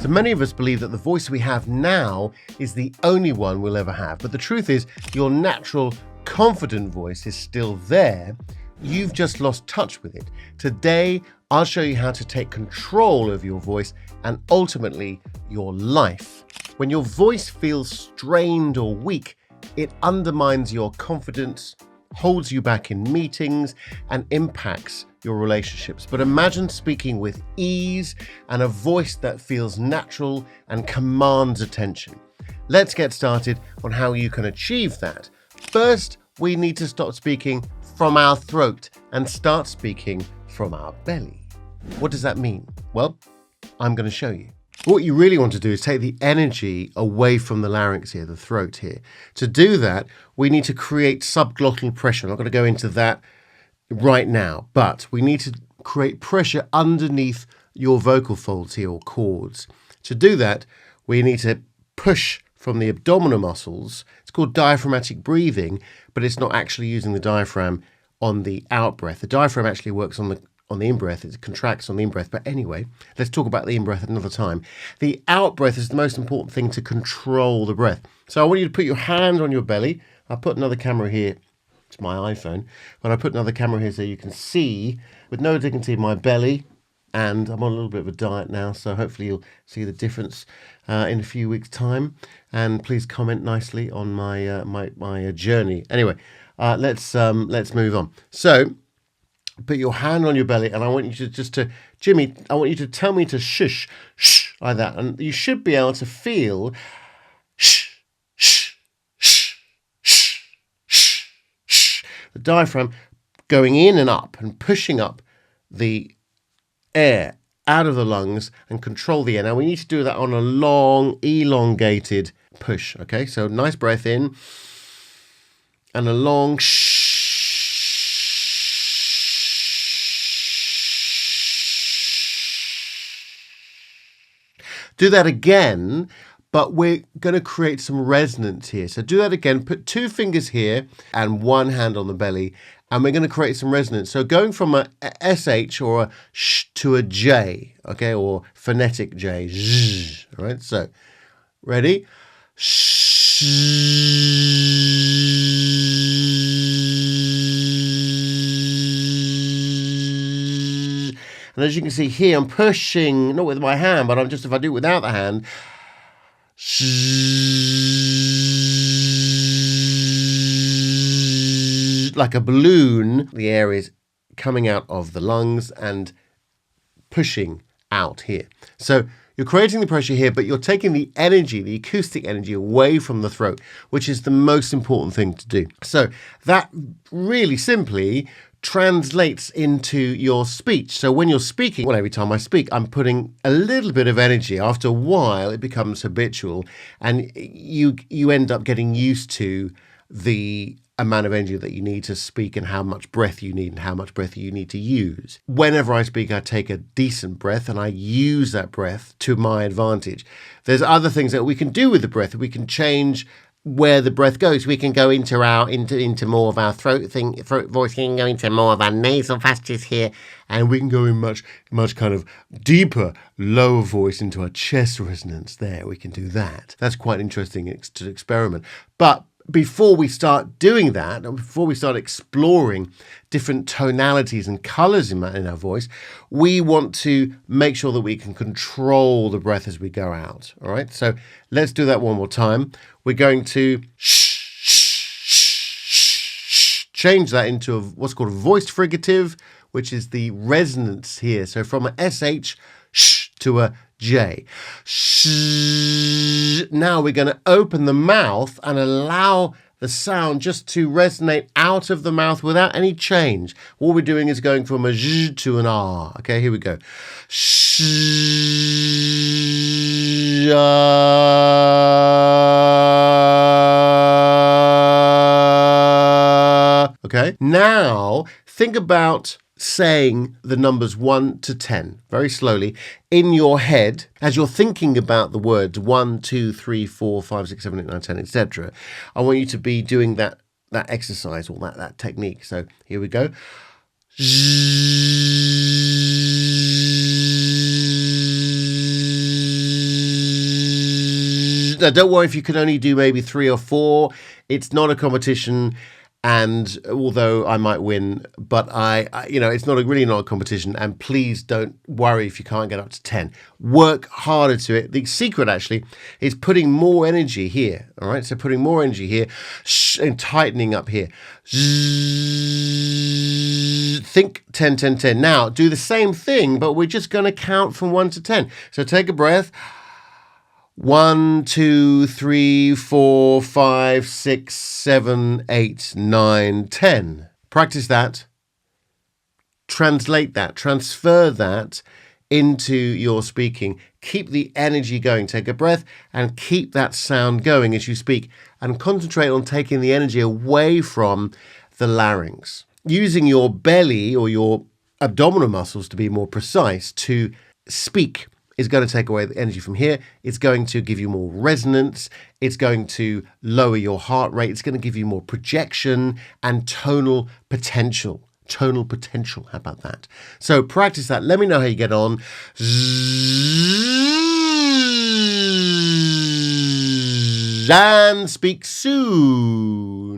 So many of us believe that the voice we have now is the only one we'll ever have. But the truth is, your natural, confident voice is still there. You've just lost touch with it. Today, I'll show you how to take control of your voice and ultimately your life. When your voice feels strained or weak, it undermines your confidence, holds you back in meetings, and impacts your relationships. But imagine speaking with ease and a voice that feels natural and commands attention. Let's get started on how you can achieve that. First, we need to stop speaking from our throat and start speaking from our belly. What does that mean? Well, I'm going to show you. What you really want to do is take the energy away from the larynx here, the throat here. To do that, we need to create subglottal pressure. I'm not going to go into that right now, but we need to create pressure underneath your vocal folds here, or cords. To do that, we need to push from the abdominal muscles. It's called diaphragmatic breathing, but it's not actually using the diaphragm on the out-breath. The diaphragm actually works on the in-breath. It contracts on the in-breath. But anyway, let's talk about the in-breath another time. The out-breath is the most important thing to control the breath. So I want you to put your hand on your belly. I'll put another camera here. It's my iPhone. But I put another camera here so you can see, with no dignity, my belly. And I'm on a little bit of a diet now, so hopefully you'll see the difference in a few weeks' time. And please comment nicely on my journey. Anyway, let's move on. So put your hand on your belly, and I want you to Jimmy, I want you to tell me to shush, shh, like that. And you should be able to feel shh, shh, shh, shh, shh, shh. The diaphragm going in and up and pushing up the air out of the lungs and control the air. Now we need to do that on a long, elongated push. Okay, so nice breath in and a long shh. Do that again, but we're going to create some resonance here. So do that again. Put 2 fingers here and 1 hand on the belly, and we're going to create some resonance. So going from a SH or a sh to a J, okay, or phonetic J, zzz, all right? So ready? And as you can see here, I'm pushing, not with my hand, but if I do it without the hand, like a balloon, the air is coming out of the lungs and pushing out here. So you're creating the pressure here, but you're taking the energy, the acoustic energy, away from the throat, which is the most important thing to do. So that really simply translates into your speech. So when you're speaking, well, every time I speak, I'm putting a little bit of energy. After a while, it becomes habitual, and you end up getting used to the amount of energy that you need to speak and how much breath you need and how much breath you need to use. Whenever I speak, I take a decent breath and I use that breath to my advantage. There's other things that we can do with the breath. We can change where the breath goes. We can go into more of our throat voice. We can go into more of our nasal passages here, and we can go in much kind of deeper, lower voice into our chest resonance there. We can do that. That's quite interesting to experiment. But before we start doing that, and before we start exploring different tonalities and colors in our voice, we want to make sure that we can control the breath as we go out. All right, so let's do that one more time. We're going to change that into what's called a voiced fricative, which is the resonance here. So from an SH to a J. Now we're going to open the mouth and allow the sound just to resonate out of the mouth without any change. What we're doing is going from a Z to an R. Okay, here we go. Okay, now think about saying the numbers 1 to 10 very slowly in your head as you're thinking about the words 1, 2, 3, 4, 5, 6, 7, 8, 9, 10, etc. I want you to be doing that exercise or that technique. So here we go. Don't worry if you can only do maybe 3 or 4. It's not a competition. And although I might win, but it's really not a competition. And please don't worry if you can't get up to 10. Work harder to it. The secret actually is putting more energy here. All right. So putting more energy here and tightening up here. Think 10, 10, 10. Now do the same thing, but we're just going to count from 1 to 10. So take a breath. 1, 2, 3, 4, 5, 6, 7, 8, 9, 10. Practice that. Translate that. Transfer that into your speaking. Keep the energy going. Take a breath and keep that sound going as you speak. And concentrate on taking the energy away from the larynx. Using your belly or your abdominal muscles, to be more precise, to speak is going to take away the energy from here. It's going to give you more resonance. It's going to lower your heart rate. It's going to give you more projection and tonal potential. Tonal potential. How about that? So practice that. Let me know how you get on. And speak soon.